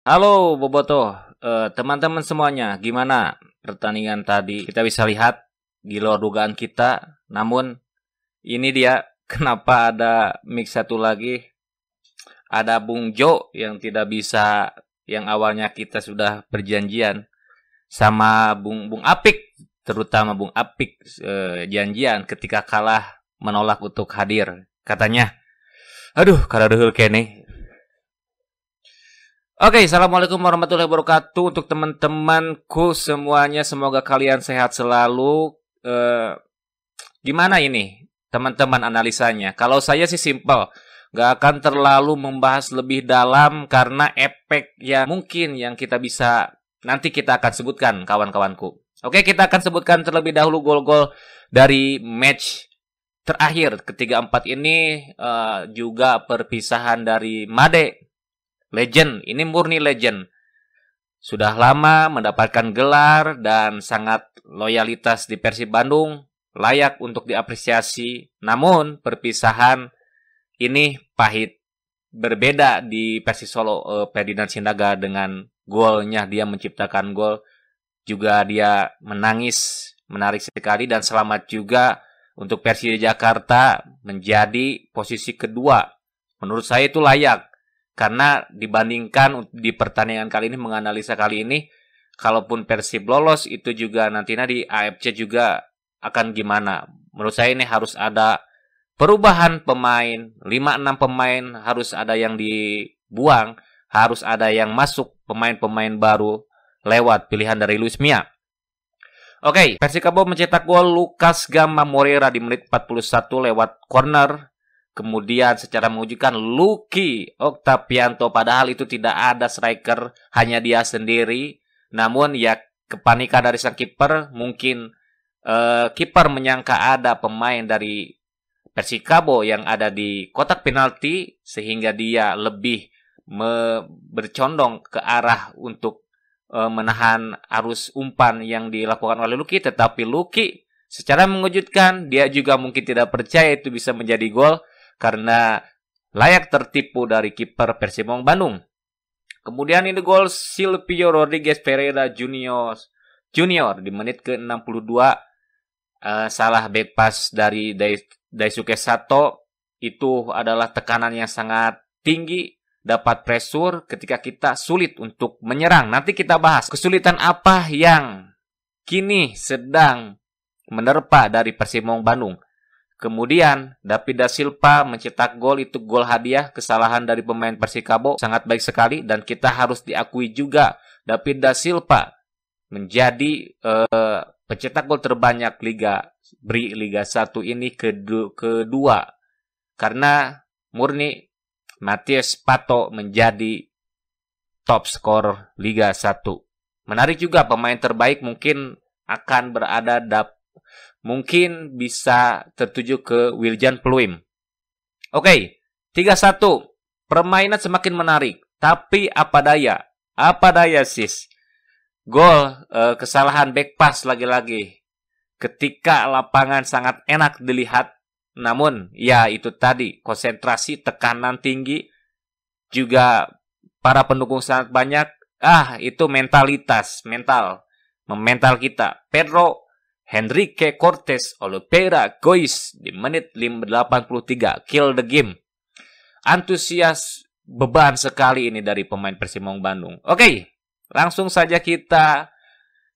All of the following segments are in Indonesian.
Halo Boboto, teman-teman semuanya, gimana pertandingan tadi? Kita bisa lihat di luar dugaan kita, namun ini dia kenapa ada mix satu lagi, ada Bung Jo yang tidak bisa, yang awalnya kita sudah perjanjian sama Bung Apik, terutama Bung Apik janjian ketika kalah menolak untuk hadir. Katanya, aduh, karadeuheul keneh. Oke, assalamualaikum warahmatullahi wabarakatuh untuk teman-temanku semuanya. Semoga kalian sehat selalu. Gimana ini, teman-teman analisanya? Kalau saya sih simple, nggak akan terlalu membahas lebih dalam karena efek yang mungkin yang kita bisa nanti kita akan sebutkan, kawan-kawanku. Oke, kita akan sebutkan terlebih dahulu gol-gol dari match terakhir ketiga empat ini, juga perpisahan dari Made. Legend, ini murni legend. Sudah lama mendapatkan gelar dan sangat loyalitas di Persib Bandung, layak untuk diapresiasi. Namun perpisahan ini pahit. Berbeda di Persis Solo, Ferdinand Sinaga dengan golnya, dia menciptakan gol. Juga dia menangis, menarik sekali, dan selamat juga untuk Persija Jakarta menjadi posisi kedua. Menurut saya itu layak. Karena dibandingkan di pertandingan kali ini, menganalisa kali ini, kalaupun Persib lolos, itu juga nantinya di AFC juga akan gimana. Menurut saya ini harus ada perubahan pemain, 5-6 pemain harus ada yang dibuang, harus ada yang masuk, pemain-pemain baru lewat pilihan dari Luis Mia. Oke, Persikabo mencetak gol Lucas Gama Moreira di menit 41 lewat corner. Kemudian secara mengejutkan Lucky Octavianto, padahal itu tidak ada striker, hanya dia sendiri. Namun ya kepanikan dari sang kiper, mungkin kiper menyangka ada pemain dari Persikabo yang ada di kotak penalti, sehingga dia lebih bercondong ke arah untuk menahan arus umpan yang dilakukan oleh Lucky. Tetapi Lucky secara mengejutkan, dia juga mungkin tidak percaya itu bisa menjadi gol, karena layak tertipu dari kiper Persib Bandung. Kemudian ini gol Silvio Rodriguez Pereira Junior di menit ke-62. Salah back pass dari Daisuke Sato. Itu adalah tekanan yang sangat tinggi, dapat pressure ketika kita sulit untuk menyerang. Nanti kita bahas kesulitan apa yang kini sedang menerpa dari Persib Bandung. Kemudian David da Silva mencetak gol, itu gol hadiah, kesalahan dari pemain Persikabo sangat baik sekali, dan kita harus diakui juga David da Silva menjadi pencetak gol terbanyak Liga 1 ini kedua, karena murni Matias Pato menjadi top skor Liga 1. Menarik juga, pemain terbaik mungkin akan berada mungkin bisa tertuju ke Wiljan Pluim. Oke, 3-1. Permainan semakin menarik. Tapi apa daya sis. Gol, kesalahan back pass lagi-lagi. Ketika lapangan sangat enak dilihat. Namun, ya itu tadi, konsentrasi, tekanan tinggi. Juga para pendukung sangat banyak. Itu mentalitas, mental kita. Pedro Henrique Cortes Oliveira Gois di menit 83, kill the game. Antusias beban sekali ini dari pemain Persib Bandung. Oke, langsung saja kita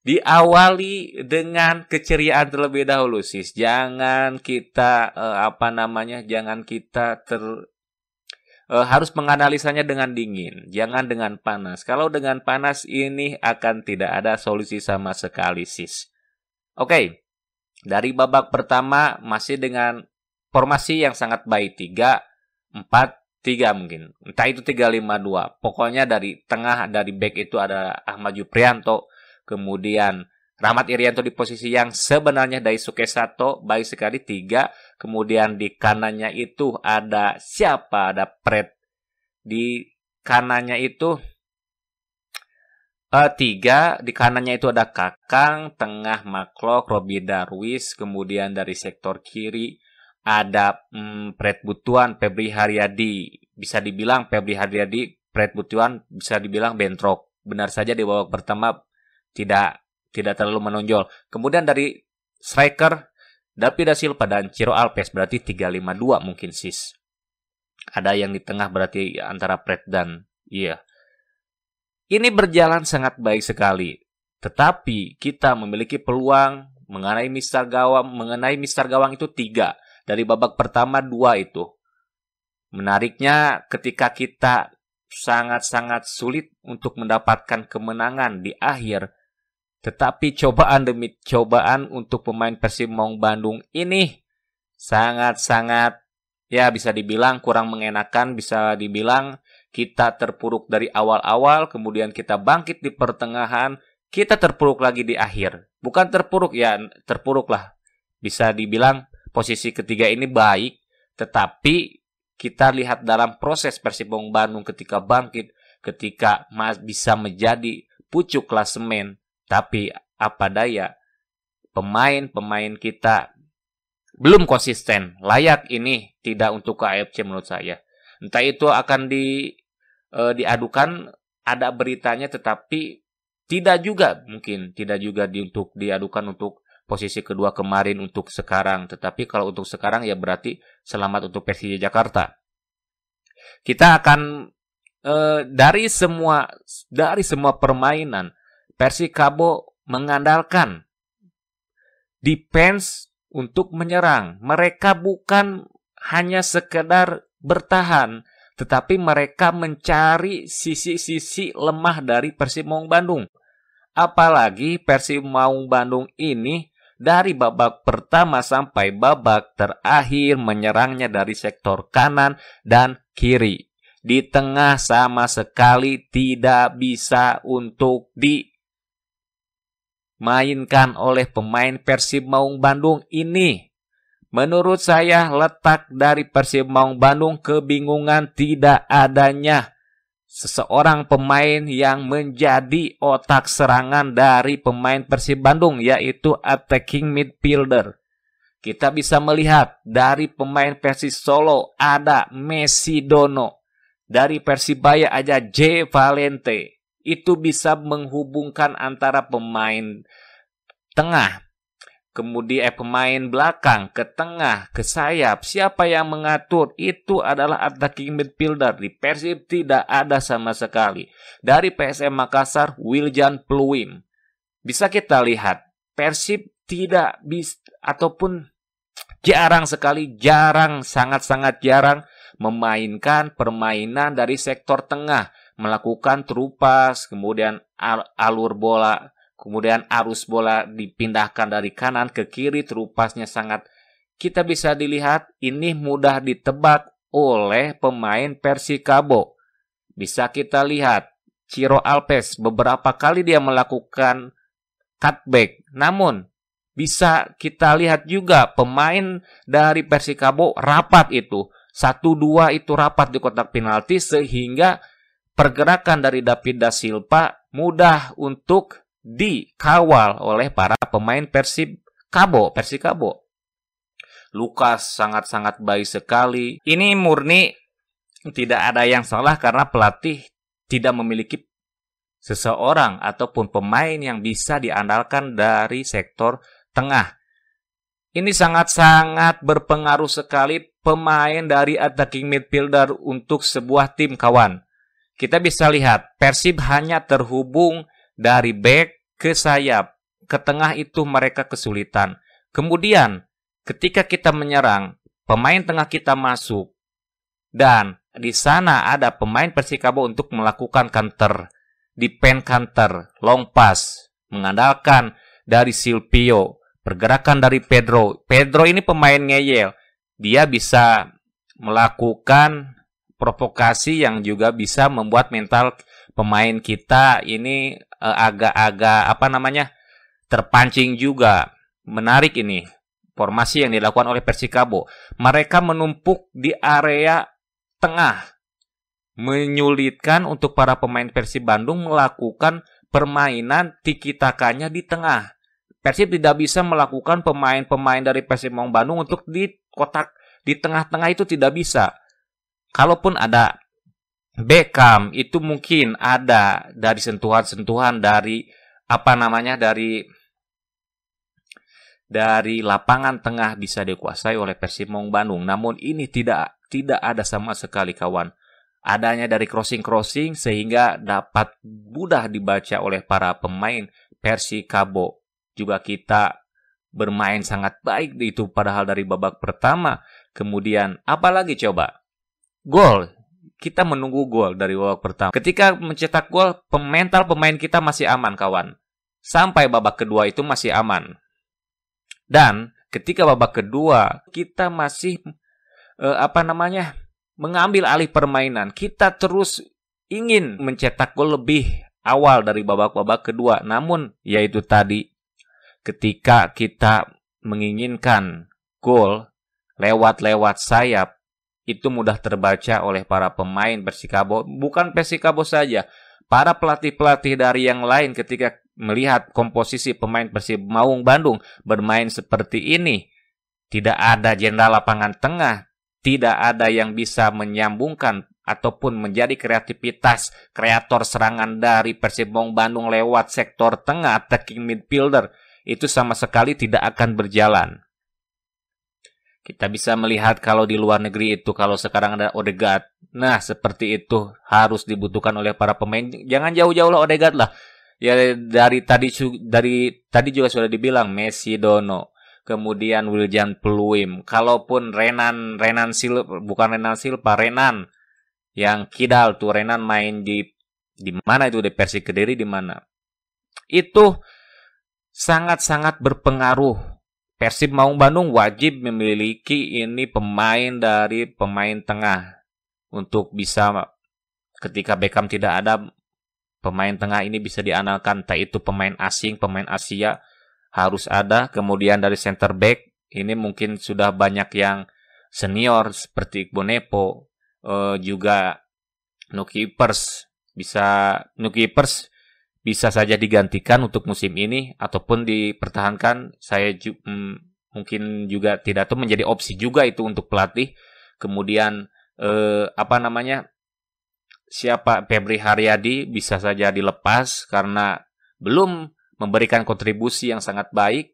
diawali dengan keceriaan terlebih dahulu, sis. Jangan kita harus menganalisanya dengan dingin, jangan dengan panas. Kalau dengan panas ini akan tidak ada solusi sama sekali, sis. Oke, dari babak pertama masih dengan formasi yang sangat baik, 3-4-3 mungkin. Entah itu 3-5-2. Pokoknya dari tengah, dari back itu ada Ahmad Juprianto, kemudian Rahmat Irianto di posisi yang sebenarnya Daisuke Sato, baik sekali 3. Kemudian di kanannya itu ada siapa? Ada Pret. Di kanannya itu 3, di kanannya itu ada Kakang, tengah Maklok, Robi Darwis, kemudian dari sektor kiri ada Pret Butuan, Febri Haryadi. Bisa dibilang Febri Haryadi Fred Butuan bisa dibilang bentrok. Benar saja di babak pertama tidak terlalu menonjol. Kemudian dari striker David da Silva dan Ciro Alves, berarti 3-5-2 mungkin sis. Ada yang di tengah berarti antara Fred dan Ini berjalan sangat baik sekali. Tetapi kita memiliki peluang mengenai Mister Gawang itu 3. Dari babak pertama 2 itu. Menariknya ketika kita sangat-sangat sulit untuk mendapatkan kemenangan di akhir. Tetapi cobaan demi cobaan untuk pemain Persib Maung Bandung ini sangat-sangat bisa dibilang kurang mengenakan, bisa dibilang kita terpuruk dari awal-awal, kemudian kita bangkit di pertengahan, kita terpuruk lagi di akhir. Bukan terpuruk terpuruk lah. Bisa dibilang posisi ketiga ini baik, tetapi kita lihat dalam proses Persib Maung Bandung ketika bangkit, ketika bisa menjadi pucuk klasemen, tapi apa daya, pemain-pemain kita belum konsisten. Layak ini tidak untuk ke AFC menurut saya. Entah itu akan diadukan, ada beritanya, tetapi tidak juga untuk diadukan untuk posisi kedua kemarin untuk sekarang. Tetapi kalau untuk sekarang ya berarti selamat untuk Persija Jakarta. Kita akan dari semua permainan Persikabo mengandalkan defense untuk menyerang. Mereka bukan hanya sekedar bertahan, tetapi mereka mencari sisi-sisi lemah dari Persib Maung Bandung. Apalagi Persib Maung Bandung ini dari babak pertama sampai babak terakhir menyerangnya dari sektor kanan dan kiri. Di tengah sama sekali tidak bisa untuk dimainkan oleh pemain Persib Maung Bandung ini. Menurut saya letak dari Persib Maung Bandung kebingungan tidak adanya seseorang pemain yang menjadi otak serangan dari pemain Persib Bandung, yaitu attacking midfielder. Kita bisa melihat dari pemain Persis Solo ada Messi Dono. Dari Persibaya aja J Valente. Itu bisa menghubungkan antara pemain tengah, kemudian pemain belakang, ke tengah, ke sayap. Siapa yang mengatur? Itu adalah attacking midfielder. Di Persib tidak ada sama sekali. Dari PSM Makassar, Wiljan Pluim. Bisa kita lihat, Persib tidak bisa, ataupun sangat-sangat jarang memainkan permainan dari sektor tengah. Melakukan terupas, kemudian alur bola, kemudian arus bola dipindahkan dari kanan ke kiri, terupasnya sangat, kita bisa dilihat ini mudah ditebak oleh pemain Persikabo. Bisa kita lihat Ciro Alves beberapa kali dia melakukan cutback. Namun bisa kita lihat juga pemain dari Persikabo rapat itu. 1-2 itu rapat di kotak penalti sehingga pergerakan dari David da Silva mudah untuk dikawal oleh para pemain Persikabo. Lukas sangat-sangat baik sekali. Ini murni tidak ada yang salah karena pelatih tidak memiliki seseorang ataupun pemain yang bisa diandalkan dari sektor tengah. Ini sangat-sangat berpengaruh sekali pemain dari attacking midfielder untuk sebuah tim kawan. Kita bisa lihat Persib hanya terhubung dari back ke sayap. Ke tengah itu mereka kesulitan. Kemudian ketika kita menyerang, pemain tengah kita masuk. Dan di sana ada pemain Persikabo untuk melakukan counter. Defend counter, long pass. Mengandalkan dari Silvio. Pergerakan dari Pedro. Pedro ini pemain ngeyel. Dia bisa melakukan provokasi yang juga bisa membuat mental pemain kita ini agak-agak terpancing juga. Menarik ini formasi yang dilakukan oleh Persikabo. Mereka menumpuk di area tengah, menyulitkan untuk para pemain Persib Bandung melakukan permainan tiki-takanya di tengah. Persib tidak bisa melakukan pemain-pemain dari Persib Maung Bandung untuk di kotak di tengah-tengah itu tidak bisa. Kalaupun ada Beckham itu mungkin ada dari sentuhan-sentuhan dari dari lapangan tengah bisa dikuasai oleh Persib Maung Bandung. Namun ini tidak ada sama sekali, kawan. Adanya dari crossing sehingga dapat mudah dibaca oleh para pemain Persikabo. Juga kita bermain sangat baik itu padahal dari babak pertama. Kemudian apalagi coba? Gol. Kita menunggu gol dari babak pertama. Ketika mencetak gol, mental pemain kita masih aman, kawan. Sampai babak kedua itu masih aman. Dan ketika babak kedua kita masih mengambil alih permainan. Kita terus ingin mencetak gol lebih awal dari babak-babak kedua. Namun yaitu tadi, ketika kita menginginkan gol lewat sayap, itu mudah terbaca oleh para pemain Persikabo. Bukan Persikabo saja, para pelatih-pelatih dari yang lain ketika melihat komposisi pemain Persib Maung Bandung bermain seperti ini, tidak ada jenderal lapangan tengah, tidak ada yang bisa menyambungkan ataupun menjadi kreativitas kreator serangan dari Persib Maung Bandung lewat sektor tengah, attacking midfielder, itu sama sekali tidak akan berjalan. Kita bisa melihat kalau di luar negeri itu, kalau sekarang ada Odegaard, nah seperti itu harus dibutuhkan oleh para pemain. Jangan jauh-jauh lah Odegaard lah. Ya dari tadi juga sudah dibilang Messi Dono, kemudian Wiljan Peluim, kalaupun Renan Silva, Renan yang kidal tuh, Renan main di mana itu, di Persik Kediri di mana. Itu sangat-sangat berpengaruh. Persib Maung Bandung wajib memiliki ini pemain dari pemain tengah untuk bisa ketika Beckham tidak ada, pemain tengah ini bisa diandalkan, entah itu pemain asing, pemain Asia harus ada. Kemudian dari center back ini mungkin sudah banyak yang senior seperti Bonepo, juga Nukipers bisa saja digantikan untuk musim ini ataupun dipertahankan. Mungkin juga tidak tahu, menjadi opsi juga itu untuk pelatih. Kemudian siapa, Febri Haryadi bisa saja dilepas karena belum memberikan kontribusi yang sangat baik.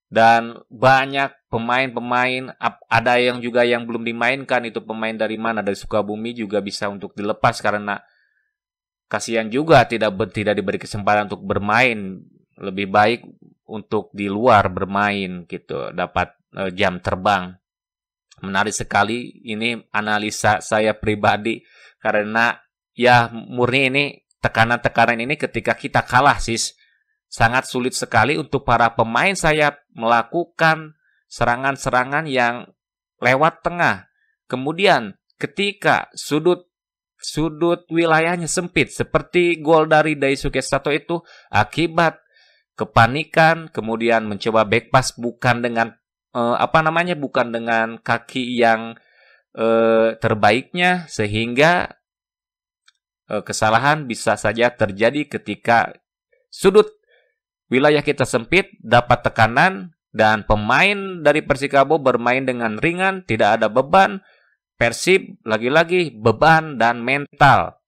Dan banyak pemain-pemain, ada yang juga yang belum dimainkan, itu pemain dari mana, dari Sukabumi juga bisa untuk dilepas karena kasihan juga tidak diberi kesempatan untuk bermain. Lebih baik untuk di luar bermain gitu, dapat jam terbang. Menarik sekali ini analisa saya pribadi, karena ya murni ini tekanan-tekanan ini ketika kita kalah sangat sulit sekali untuk para pemain sayap melakukan serangan-serangan yang lewat tengah. Kemudian ketika sudut wilayahnya sempit, seperti gol dari Daisuke Sato itu akibat kepanikan, kemudian mencoba back pass bukan dengan bukan dengan kaki yang terbaiknya, sehingga kesalahan bisa saja terjadi ketika sudut wilayah kita sempit, dapat tekanan, dan pemain dari Persikabo bermain dengan ringan, tidak ada beban. Persib lagi-lagi beban dan mental.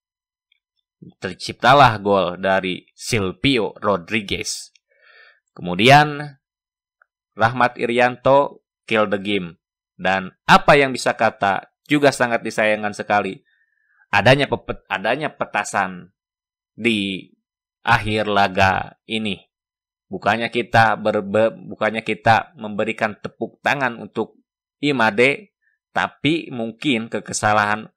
Terciptalah gol dari Silvio Rodriguez. Kemudian Rahmat Irianto kill the game. Dan apa yang bisa kata, juga sangat disayangkan sekali, adanya petasan di akhir laga ini. Bukannya kita memberikan tepuk tangan untuk Imade, tapi mungkin kekesalan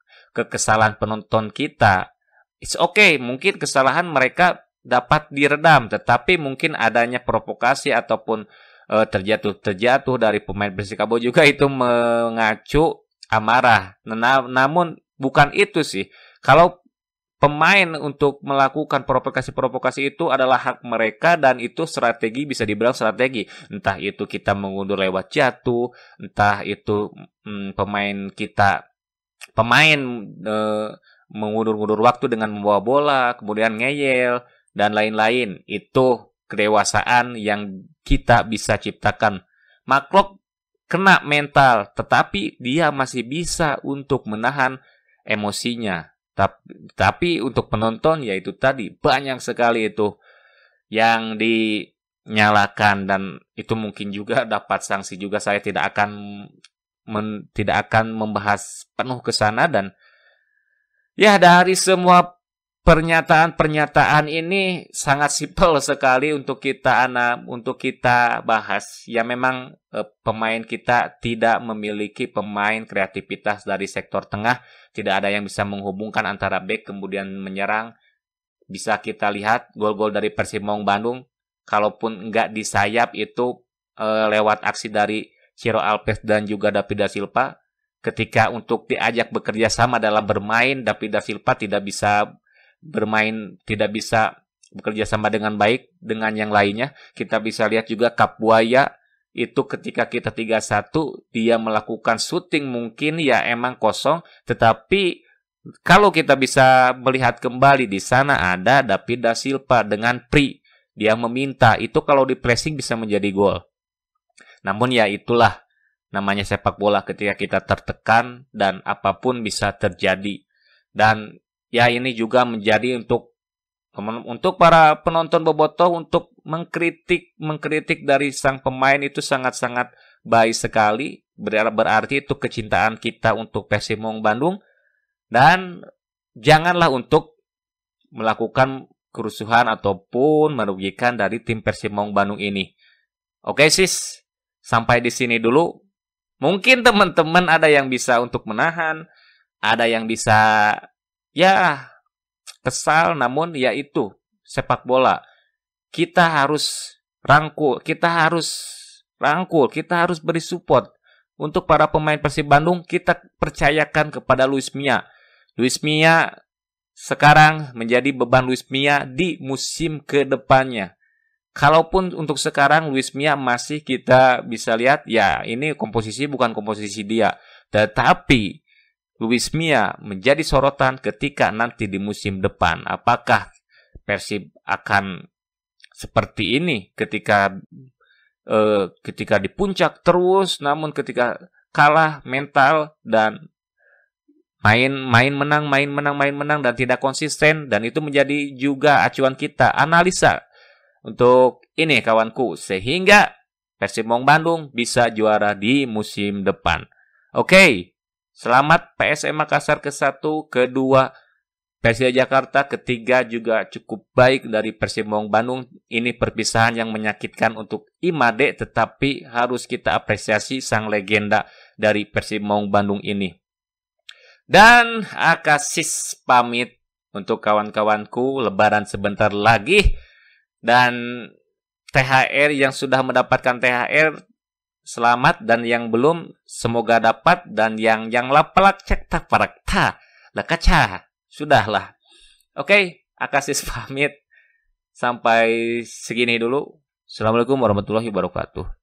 penonton kita, it's okay, mungkin kesalahan mereka dapat diredam, tetapi mungkin adanya provokasi ataupun terjatuh dari pemain Persikabo juga itu mengacu amarah. Namun bukan itu sih. Kalau pemain untuk melakukan provokasi itu adalah hak mereka, dan itu strategi, bisa dibilang strategi. Entah itu kita mengundur lewat jatuh, entah itu pemain mengundur-undur waktu dengan membawa bola, kemudian ngeyel, dan lain-lain. Itu kedewasaan yang kita bisa ciptakan. Maklok kena mental, tetapi dia masih bisa untuk menahan emosinya. Tapi untuk penonton ya itu tadi banyak sekali itu yang dinyalakan, dan itu mungkin juga dapat sanksi juga. Saya tidak akan membahas penuh ke sana. Dan ya, dari semua pernyataan-pernyataan ini sangat simpel sekali untuk kita bahas. Ya memang pemain kita tidak memiliki pemain kreativitas dari sektor tengah. Tidak ada yang bisa menghubungkan antara back kemudian menyerang. Bisa kita lihat gol-gol dari Persimong Bandung, kalaupun enggak di sayap itu lewat aksi dari Ciro Alves dan juga David da Silva. Ketika untuk diajak bekerja sama dalam bermain, David da Silva tidak bisa bekerja sama dengan baik dengan yang lainnya. Kita bisa lihat juga Kapbuaya itu ketika kita 3-1, dia melakukan syuting mungkin ya emang kosong, tetapi kalau kita bisa melihat kembali di sana ada David da Silva dengan Pri. Dia meminta, itu kalau di pressing bisa menjadi gol. Namun ya itulah namanya sepak bola, ketika kita tertekan dan apapun bisa terjadi. Dan ya ini juga menjadi untuk para penonton bobotoh untuk mengkritik dari sang pemain itu sangat-sangat baik sekali. Berarti itu kecintaan kita untuk Persimong Bandung. Dan janganlah untuk melakukan kerusuhan ataupun merugikan dari tim Persimong Bandung ini. Oke sis, sampai di sini dulu. Mungkin teman-teman ada yang bisa untuk menahan, ada yang bisa ya kesal, namun ya itu sepak bola. Kita harus rangkul, kita harus beri support. Untuk para pemain Persib Bandung, kita percayakan kepada Luis Mia. Luis Mia sekarang menjadi beban Luis Mia di musim ke depannya. Kalaupun untuk sekarang Luis Mia masih kita bisa lihat, ya ini komposisi bukan komposisi dia. Tetapi Luis Mia menjadi sorotan ketika nanti di musim depan. Apakah Persib akan seperti ini ketika di puncak terus, namun ketika kalah mental dan main menang dan tidak konsisten, dan itu menjadi juga acuan kita analisa untuk ini kawanku, sehingga Persimong Bandung bisa juara di musim depan. Oke, selamat PSM Makassar ke-1, kedua Persija Jakarta, ketiga juga cukup baik dari Persimong Bandung. Ini perpisahan yang menyakitkan untuk Imade, tetapi harus kita apresiasi sang legenda dari Persimong Bandung ini. Dan Akasis pamit untuk kawan-kawanku, lebaran sebentar lagi. Dan THR yang sudah mendapatkan THR, selamat, dan yang belum semoga dapat, dan yang lapalak cek tak parakta lah kaca. Sudahlah. Oke, Akasis pamit. Sampai segini dulu. Assalamualaikum warahmatullahi wabarakatuh.